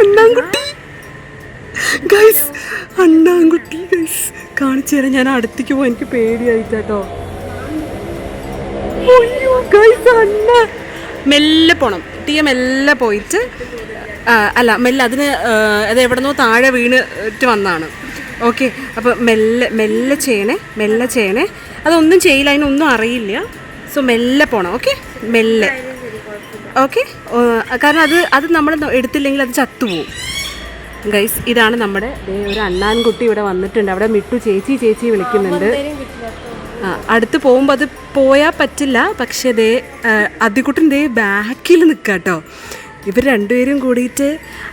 അണ്ണാൻകുട്ടി guys, അണ്ണാൻകുട്ടി guys കാണിച്ചു തരാം. ഞാൻ അടുത്തേക്ക് പോയി, എനിക്ക് പേടിയായിട്ടോ. അയ്യോ ഗൈസ്, അണ്ണ മെല്ലെ പോണം. മെല്ലെ പോയിട്ട് അല്ല മെല്ലെ അതിന് അത് എവിടെന്നോ താഴെ വീണിട്ട് വന്നാണ്. ഓക്കെ, അപ്പോൾ മെല്ലെ ചെയ്യണേ. അതൊന്നും ചെയ്യില്ല, അതിനൊന്നും അറിയില്ല. സോ മെല്ലെ പോണം. ഓക്കെ, മെല്ലെ. ഓക്കെ, കാരണം അത് നമ്മൾ എടുത്തില്ലെങ്കിൽ അത് ചത്തുപോകും ഗൈസ്. ഇതാണ് നമ്മുടെ ഒരു അണ്ണാൻകുട്ടി ഇവിടെ വന്നിട്ടുണ്ട്. അവിടെ മിട്ടു ചേച്ചി വിളിക്കുന്നുണ്ട്. അടുത്ത് പോകുമ്പോൾ അത് പോയാൽ പറ്റില്ല. പക്ഷേ അതിക്കുട്ടൻ ബാക്കിൽ നിൽക്കാട്ടോ. ഇവർ രണ്ടുപേരും കൂടിയിട്ട്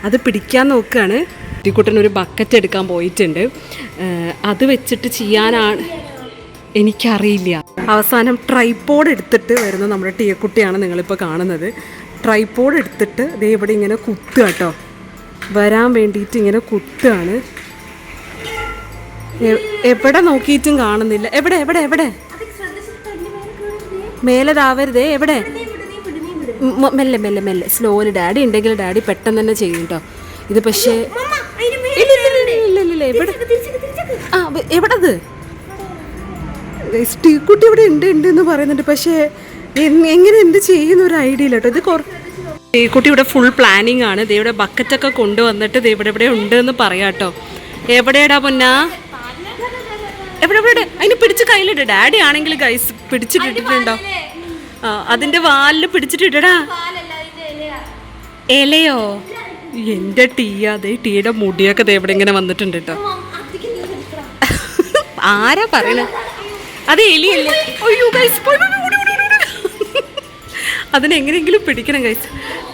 അത് പിടിക്കാൻ നോക്കുകയാണ്. അതിക്കുട്ടൻ ഒരു ബക്കറ്റ് എടുക്കാൻ പോയിട്ടുണ്ട്. അത് വെച്ചിട്ട് ചെയ്യാനാണ് എനിക്കറിയില്ല. അവസാനം ട്രൈപോഡ് എടുത്തിട്ട് വരുന്ന നമ്മുടെ ടീയക്കുട്ടിയാണ് നിങ്ങളിപ്പോൾ കാണുന്നത്. ട്രൈപോഡ് എടുത്തിട്ട് ഇവിടെ ഇങ്ങനെ കുത്തുക കേട്ടോ. വരാൻ വേണ്ടിയിട്ട് ഇങ്ങനെ കുത്തുകയാണ്. എവിടെ നോക്കിയിട്ടും കാണുന്നില്ല. എവിടെ മേലെ താവരുതേ. എവിടെ? മെല്ലെ സ്ലോലി. ഡാഡി ഉണ്ടെങ്കിൽ ഡാഡി പെട്ടെന്ന് തന്നെ ചെയ്യും കേട്ടോ. ഇത് പക്ഷേ ഇല്ല എവിടത് കുട്ടി ഇവിടെ ഉണ്ട് എന്ന് പറയുന്നുണ്ട്. പക്ഷേ എങ്ങനെ എന്ത് ചെയ്യുന്ന ഒരു ഐഡിയ ഇല്ല കേട്ടോ. ഇത് കുട്ടി ഇവിടെ ഫുൾ പ്ലാനിങ് ആണ്. ഇവിടെ ബക്കറ്റൊക്കെ കൊണ്ടുവന്നിട്ട് ഇവിടെ ഉണ്ട് എന്ന് പറയാട്ടോ. എവിടെയാടാ പൊന്നാ? എവിടെ? അതിന് പിടിച്ച് കയ്യിലിട്ട്. ഡാഡി ആണെങ്കിൽ ഗൈസ് പിടിച്ചിട്ടിട്ടുണ്ടോ? അതിന്റെ വാലില് പിടിച്ചിട്ടിട്ടടാ. ഇലയോ? എന്റെ ടീയുടെ മുടിയൊക്കെ എവിടെ ഇങ്ങനെ വന്നിട്ടുണ്ട് കേട്ടോ. ആരാ പറയണേ? അത് എലിയല്ലേ? അയ്യോ ഗൈസ്, അതിനെങ്ങനെയെങ്കിലും പിടിക്കണം ഗൈസ്.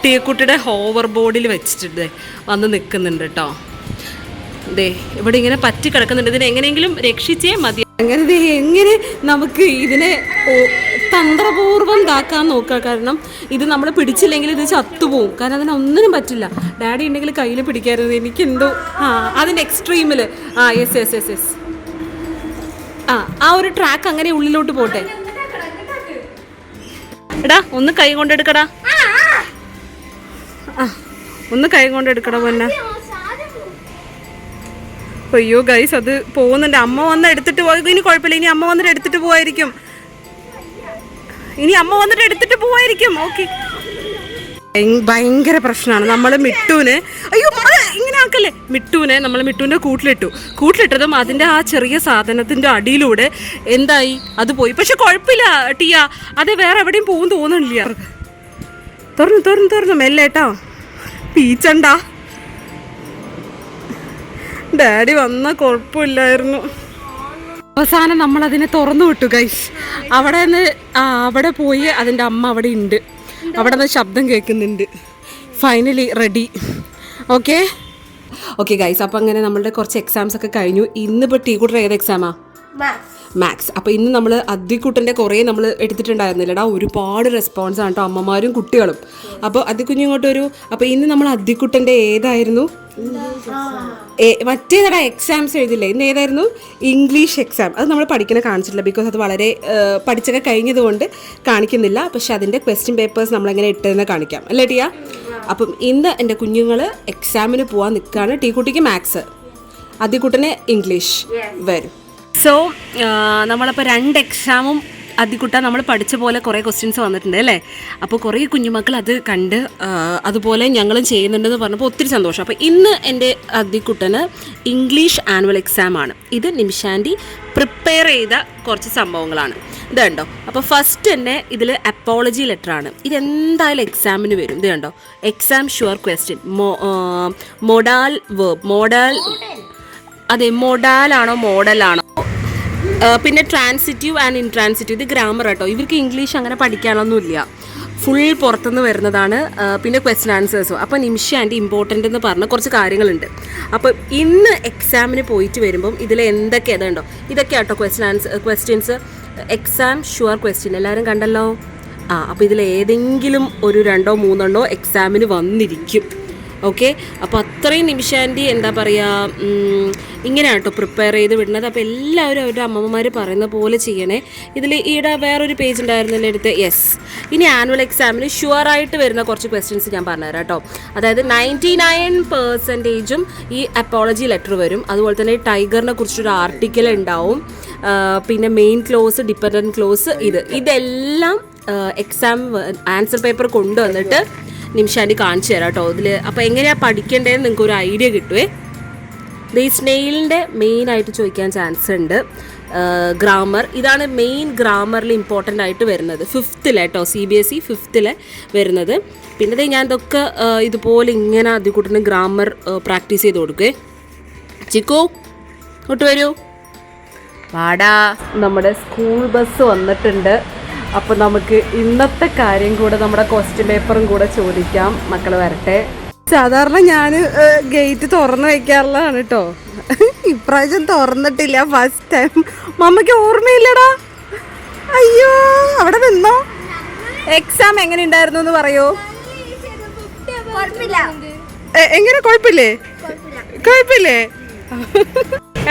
ടീക്കുട്ടിയുടെ ഹോവർ ബോർഡിൽ വെച്ചിട്ടുണ്ട് വന്ന് നിൽക്കുന്നുണ്ട് കേട്ടോ. ഇവിടെ ഇങ്ങനെ പറ്റി കിടക്കുന്നുണ്ട്. ഇതിനെ എങ്ങനെയെങ്കിലും രക്ഷിച്ചേ മതി. എങ്ങനെ നമുക്ക് ഇതിനെ തന്ത്രപൂർവ്വം ഇതാക്കാൻ നോക്കുക. കാരണം ഇത് നമ്മൾ പിടിച്ചില്ലെങ്കിൽ ഇത് ചത്തുപോകും. കാരണം അതിനൊന്നിനും പറ്റില്ല. ഡാഡി ഉണ്ടെങ്കിൽ കയ്യിൽ പിടിക്കാറുണ്ട്. എനിക്കെന്തോ അതിൻ്റെ എക്സ്ട്രീമിൽ യെസ് ആ ഒരു ട്രാക്ക് അങ്ങനെ ഉള്ളിലോട്ട് പോട്ടെ. എടാ ഒന്ന് കൈ കൊണ്ടെടുക്കടാ. ഒന്ന് കൈ കൊണ്ടെടുക്കടാ പൊന്ന. അയ്യോ ഗൈസ്, അത് പോകുന്നുണ്ട്. അമ്മ വന്ന് എടുത്തിട്ട് പോയി. ഇനി കുഴപ്പമില്ല, ഇനി അമ്മ വന്നിട്ട് എടുത്തിട്ട് പോവായിരിക്കും. ഓക്കെ, ഭയങ്കര പ്രശ്നമാണ്. നമ്മൾ മിട്ടുവിന് ഇങ്ങനെ ആക്കല്ലേ. നമ്മൾ മിട്ടുവിൻ്റെ കൂട്ടിലിട്ടതും അതിൻ്റെ ആ ചെറിയ സാധനത്തിൻ്റെ അടിയിലൂടെ എന്തായി അത് പോയി. പക്ഷെ കുഴപ്പമില്ല ടിയ, അത് വേറെ എവിടെയും പോകും തോന്നണില്ല. തുറന്നു മെല്ലേട്ടോ, പീച്ചണ്ട. ഡാഡി വന്നാൽ കുഴപ്പമില്ലായിരുന്നു. അവസാനം നമ്മളതിനെ തുറന്നു വിട്ടു ഗൈസ്. അവിടെ പോയി അതിൻ്റെ അമ്മ അവിടെ ഉണ്ട്. അവിടെ നിന്ന് ശബ്ദം കേൾക്കുന്നുണ്ട്. Finally ready. ഓക്കെ ഗൈസ്, അപ്പം അങ്ങനെ നമ്മളുടെ കുറച്ച് എക്സാംസ് ഒക്കെ കഴിഞ്ഞു. ഇന്നിപ്പോൾ ടീക്കുട്ടർ ഏത് എക്സാമാ? മാത്സ്. അപ്പോൾ ഇന്ന് നമ്മൾ അദ്ദിക്കുട്ടൻ്റെ കുറേ നമ്മൾ എടുത്തിട്ടുണ്ടായിരുന്നില്ലടാ. ഒരുപാട് റെസ്പോൺസ് ആണ് കേട്ടോ, അമ്മമാരും കുട്ടികളും. അപ്പോൾ അദ്ദിക്കുഞ്ഞ് ഇങ്ങോട്ട് വരൂ. അപ്പോൾ ഇന്ന് നമ്മൾ അദ്ദിക്കുട്ടൻ്റെ ഏതായിരുന്നു? മറ്റേതടാ എക്സാംസ് എഴുതില്ലേ? ഇന്ന് ഏതായിരുന്നു? English exam. അത് നമ്മൾ പഠിക്കുന്ന കാണിച്ചിട്ടില്ല. ബിക്കോസ് അത് വളരെ പഠിച്ചൊക്കെ കഴിഞ്ഞതുകൊണ്ട് കാണിക്കുന്നില്ല. പക്ഷെ അതിൻ്റെ ക്വസ്റ്റ്യൻ പേപ്പേഴ്സ് നമ്മളെങ്ങനെ ഇട്ടതെന്ന് കാണിക്കാം അല്ലേ ടിയ? അപ്പം ഇന്ന് എൻ്റെ കുഞ്ഞുങ്ങൾ എക്സാമിന് പോകാൻ നിൽക്കുകയാണ്. ടീക്കുട്ടിക്ക് മാത്സ്, അദ്ദിക്കുട്ടന് ഇംഗ്ലീഷ് വരും. സോ നമ്മളപ്പോൾ 2 എക്സാമും അദ്ദിക്കുട്ട നമ്മൾ പഠിച്ച പോലെ കുറേ ക്വസ്റ്റ്യൻസ് വന്നിട്ടുണ്ട് അല്ലേ? അപ്പോൾ കുറേ കുഞ്ഞുമക്കൾ അത് കണ്ട് അതുപോലെ ഞങ്ങളും ചെയ്യുന്നുണ്ടെന്ന് പറഞ്ഞപ്പോൾ ഒത്തിരി സന്തോഷം. അപ്പോൾ ഇന്ന് എൻ്റെ അദ്ദിക്കുട്ടന് ഇംഗ്ലീഷ് ആനുവൽ എക്സാമാണ്. ഇത് നിമിഷാൻറ്റി പ്രിപ്പയർ ചെയ്ത കുറച്ച് സംഭവങ്ങളാണ്. ഇത് കണ്ടോ. അപ്പോൾ ഫസ്റ്റ് തന്നെ ഇതിൽ അപ്പോളജി ലെറ്ററാണ്. ഇതെന്തായാലും എക്സാമിന് വരും. ഇത് കണ്ടോ, exam sure question. Modal verb. അതെ, മൊഡാലാണോ മോഡലാണോ. പിന്നെ ട്രാൻസിറ്റീവ് ആൻഡ് ഇൻട്രാൻസിറ്റീവ്. ഇത് ഗ്രാമർ കേട്ടോ. ഇവർക്ക് ഇംഗ്ലീഷ് അങ്ങനെ പഠിക്കാനൊന്നുമില്ല, ഫുൾ പുറത്തുനിന്ന് വരുന്നതാണ്. പിന്നെ ക്വസ്റ്റ്യൻ ആൻസേഴ്സും. അപ്പോൾ നിമിഷാൻ്റെ ഇമ്പോർട്ടൻ്റ് എന്ന് പറഞ്ഞ കുറച്ച് കാര്യങ്ങളുണ്ട്. അപ്പോൾ ഇന്ന് എക്സാമിന് പോയിട്ട് വരുമ്പം ഇതിൽ എന്തൊക്കെ അതുണ്ടോ, ഇതൊക്കെ കേട്ടോ ക്വസ്റ്റ്യൻസ്. എക്സാം ഷുവർ ക്വസ്റ്റ്യൻ എല്ലാവരും കണ്ടല്ലോ. അപ്പോൾ ഇതിൽ ഏതെങ്കിലും ഒരു 2-3 എക്സാമിന് വന്നിരിക്കും. ഓക്കെ. അപ്പോൾ അത്രയും നിമിഷാൻ്റെ എന്താ പറയുക ഇങ്ങനെയാണ് കേട്ടോ പ്രിപ്പയർ ചെയ്ത് വിടുന്നത്. അപ്പോൾ എല്ലാവരും അവരുടെ അമ്മമാർ പറയുന്ന പോലെ ചെയ്യണേ. ഇതിൽ ഈയിടെ വേറൊരു പേജ് ഉണ്ടായിരുന്നല്ലോ എടുത്ത്. യെസ്, ഇനി ആനുവൽ എക്സാമിന് ഷുവറായിട്ട് വരുന്ന കുറച്ച് ക്വസ്റ്റ്യൻസ് ഞാൻ പറഞ്ഞുതരാം കേട്ടോ. അതായത് 99% ഈ അപ്പോളജി ലെറ്റർ വരും. അതുപോലെ തന്നെ ടൈഗറിനെ കുറിച്ചൊരു ആർട്ടിക്കിൾ ഉണ്ടാവും. പിന്നെ മെയിൻ ക്ലോസ്, ഡിപ്പെൻഡൻറ്റ് ക്ലോസ്, ഇതെല്ലാം എക്സാം ആൻസർ പേപ്പർ കൊണ്ടുവന്നിട്ട് നിമിഷാൻ്റെ കാണിച്ചു തരാം കേട്ടോ ഇതിൽ. അപ്പോൾ എങ്ങനെയാണ് പഠിക്കേണ്ടതെന്ന് നിങ്ങൾക്ക് ഒരു ഐഡിയ കിട്ടുവേ. ഈ സ്നെയിലിൻ്റെ മെയിനായിട്ട് ചോദിക്കാൻ ചാൻസ് ഉണ്ട്. ഗ്രാമർ, ഇതാണ് മെയിൻ ഗ്രാമറിൽ ഇമ്പോർട്ടൻ്റ് ആയിട്ട് വരുന്നത്. 5th കേട്ടോ, CBSE 5th വരുന്നത്. പിന്നെ ഞാൻ ഇതൊക്കെ ഇതുപോലെ ഇങ്ങനെ അതികൂട്ടിന് ഗ്രാമർ പ്രാക്ടീസ് ചെയ്ത് കൊടുക്കേ. ചിക്കു ഇങ്ങോട്ട് വരൂ, വാടാ. നമ്മുടെ സ്കൂൾ ബസ് വന്നിട്ടുണ്ട്. അപ്പോൾ നമുക്ക് ഇന്നത്തെ കാര്യം കൂടെ നമ്മുടെ ക്വസ്റ്റ്യൻ പേപ്പറും കൂടെ ചോദിക്കാം. മക്കൾ വരട്ടെ. സാധാരണ ഞാൻ ഗേറ്റ് തുറന്ന് വയ്ക്കാറുള്ളതാണ് കേട്ടോ. ഇപ്രാവശ്യം തുറന്നിട്ടില്ല, ഫസ്റ്റ് ടൈം. മമ്മയ്ക്ക് ഓർമ്മയില്ലടാ. അയ്യോ, അവിടെ നിന്നോ. എക്സാം എങ്ങനെ ഉണ്ടായിരുന്നു എന്ന് പറയൂ. എങ്ങനെ? കുഴപ്പമില്ലേ?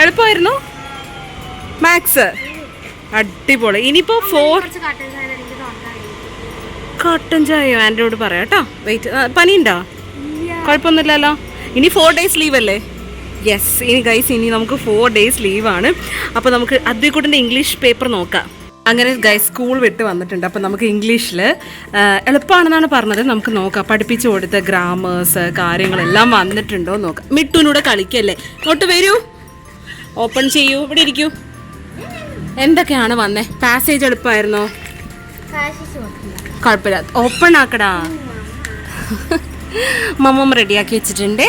എളുപ്പമായിരുന്നു മാത്സ്? അടിപൊളി. ഇനിയിപ്പോൾ 4 കട്ടൻ ചായ ആൻ്റെയോട് പറയാം കേട്ടോ. വെയിറ്റ്, പനിയുണ്ടോ? കുഴപ്പമൊന്നുമില്ലല്ലോ. ഇനി 4 days ലീവ് അല്ലേ? യെസ്. ഇനി ഗൈസ്, ഇനി നമുക്ക് 4 days ലീവാണ്. അപ്പോൾ നമുക്ക് അതികൂട്ടിൻ്റെ ഇംഗ്ലീഷ് പേപ്പർ നോക്കാം. അങ്ങനെ ഗൈസ് സ്കൂൾ വിട്ട് വന്നിട്ടുണ്ട്. അപ്പോൾ നമുക്ക് ഇംഗ്ലീഷിൽ എളുപ്പമാണെന്നാണ് പറഞ്ഞത്. നമുക്ക് നോക്കാം, പഠിപ്പിച്ചു കൊടുത്ത ഗ്രാമേഴ്സ് കാര്യങ്ങളെല്ലാം വന്നിട്ടുണ്ടോ നോക്കാം. മിട്ടുവിനൂടെ കളിക്കല്ലേ. ഇങ്ങോട്ട് വരൂ, ഓപ്പൺ ചെയ്യൂ, ഇവിടെ ഇരിക്കൂ. എന്തൊക്കെയാണ് വന്നേ? പാസേജ് എളുപ്പമായിരുന്നോ? കുഴപ്പമില്ല, ഓപ്പൺ ആക്കടാ. മമ്മ റെഡിയാക്കി വെച്ചിട്ടുണ്ട്.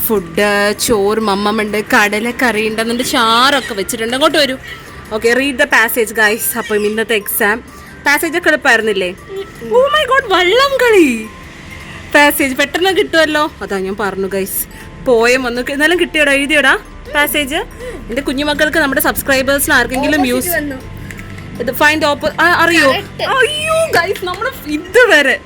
ഫുഡ് ചോറ് മമ്മയുണ്ട്, കടലക്കറി ഉണ്ട്, എന്നിട്ട് ചാറൊക്കെ വെച്ചിട്ടുണ്ട്. അങ്ങോട്ട് വരൂ. Okay, read the passage guys. അപ്പം ഇന്നത്തെ എക്സാം പാസേജ് ഒക്കെ എളുപ്പമായിരുന്നില്ലേ? ഓ മൈ ഗോഡ്, വള്ളം കളി പാസേജ് പെട്ടെന്ന് കിട്ടുമല്ലോ. അതാ ഞാൻ പറഞ്ഞു ഗൈസ്. പോയം വന്നു, എന്നാലും കിട്ടിയോടാ, എഴുതിയോടാ പാസേജ്? എൻ്റെ കുഞ്ഞുമക്കൾക്ക്, നമ്മുടെ സബ്സ്ക്രൈബേഴ്സിന് ആർക്കെങ്കിലും യൂസ് ഇത് ഫൈൻഡ് അറിയോ? അയ്യോ ഗൈസ്, നമ്മൾ ഇതുവരെ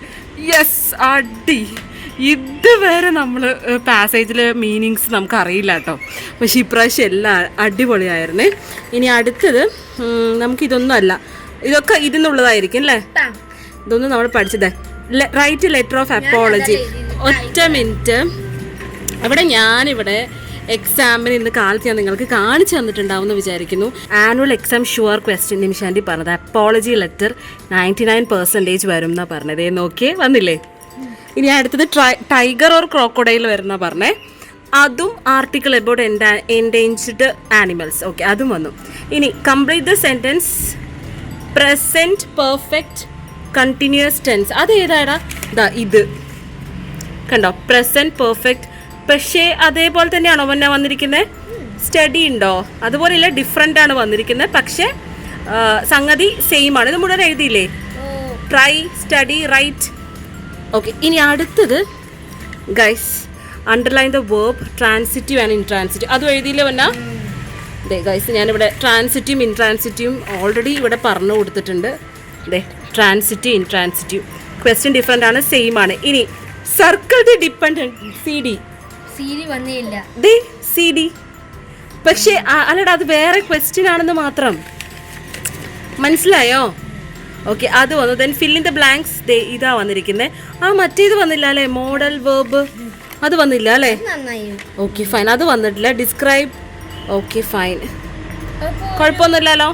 ഇതുവരെ നമ്മൾ പാസേജിലെ മീനിങ്സ് നമുക്ക് അറിയില്ല കേട്ടോ. പക്ഷെ ഇപ്രാവശ്യം എല്ലാം അടിപൊളിയായിരുന്നേ. ഇനി അടുത്തത് നമുക്കിതൊന്നും അല്ല, ഇതൊക്കെ ഇതിനുള്ളതായിരിക്കും അല്ലേ? ഇതൊന്നും നമ്മൾ പഠിച്ചത്. Right letter of apology. ഒറ്റ മിനിറ്റ്. ഞാനിവിടെ എക്സാമിന് ഇന്ന് കാലത്ത് ഞാൻ നിങ്ങൾക്ക് കാണിച്ചു തന്നിട്ടുണ്ടാവും എന്ന് വിചാരിക്കുന്നു. ആനുവൽ എക്സാം ഷുവർ ക്വസ്റ്റ്യൻ നിമിഷാൻ്റെ പറഞ്ഞത് അപ്പോളജി ലെറ്റർ 99% വരും എന്നാണ് പറഞ്ഞത്. നോക്കിയേ, വന്നില്ലേ? ഇനി അടുത്തത് ടൈഗർ ഓർ ക്രോക്കോഡൈൽ വരുന്ന പറഞ്ഞേ. അതും article about endangered animals. Okay, അതും വന്നു. ഇനി complete the sentence present perfect continuous tense. അത് ഏതാടാ? ഇത് കണ്ടോ, പ്രസൻറ്റ് പെർഫെക്റ്റ്. പക്ഷേ അതേപോലെ തന്നെയാണോ മുന്നേ വന്നിരിക്കുന്നത്? സ്റ്റഡി ഉണ്ടോ? അതുപോലെ ഇല്ല, ഡിഫറെൻ്റ് ആണ് വന്നിരിക്കുന്നത്. പക്ഷേ സംഗതി സെയിം ആണ്. ഇത് മുഴുവൻ എഴുതിയില്ലേ? Try, study, right. ഓക്കെ, ഇനി അടുത്തത് guys, underline the verb transitive and intransitive. അതും എഴുതിയില്ലേ വന്ന? ദേ ഗൈസ്, ഞാനിവിടെ ട്രാൻസിറ്റീവും ഇൻട്രാൻസിറ്റീവും ഓൾറെഡി ഇവിടെ പറഞ്ഞു കൊടുത്തിട്ടുണ്ട്. ദേ, ട്രാൻസിറ്റീവ് ഇൻട്രാൻസിറ്റീവ് ക്വസ്റ്റ്യൻ ഡിഫറെൻ്റ് ആണ്, സെയിം ആണ്. ഇനി circle the dependent. C D. പക്ഷേ അല്ലടാ, അത് വേറെ ക്വസ്റ്റ്യൻ ആണെന്ന് മാത്രം. മനസ്സിലായോ? ഓക്കെ, അത് വന്നു. Then fill in the blanks. ഇതാ വന്നിരിക്കുന്നത്. മറ്റേത് വന്നില്ല അല്ലേ? മോഡൽ വേർബ് അത് വന്നില്ല അല്ലേ? ഓക്കെ ഫൈൻ, അത് വന്നിട്ടില്ല. ഡിസ്ക്രൈബ്. ഓക്കെ ഫൈൻ, കുഴപ്പമൊന്നുമില്ലല്ലോ.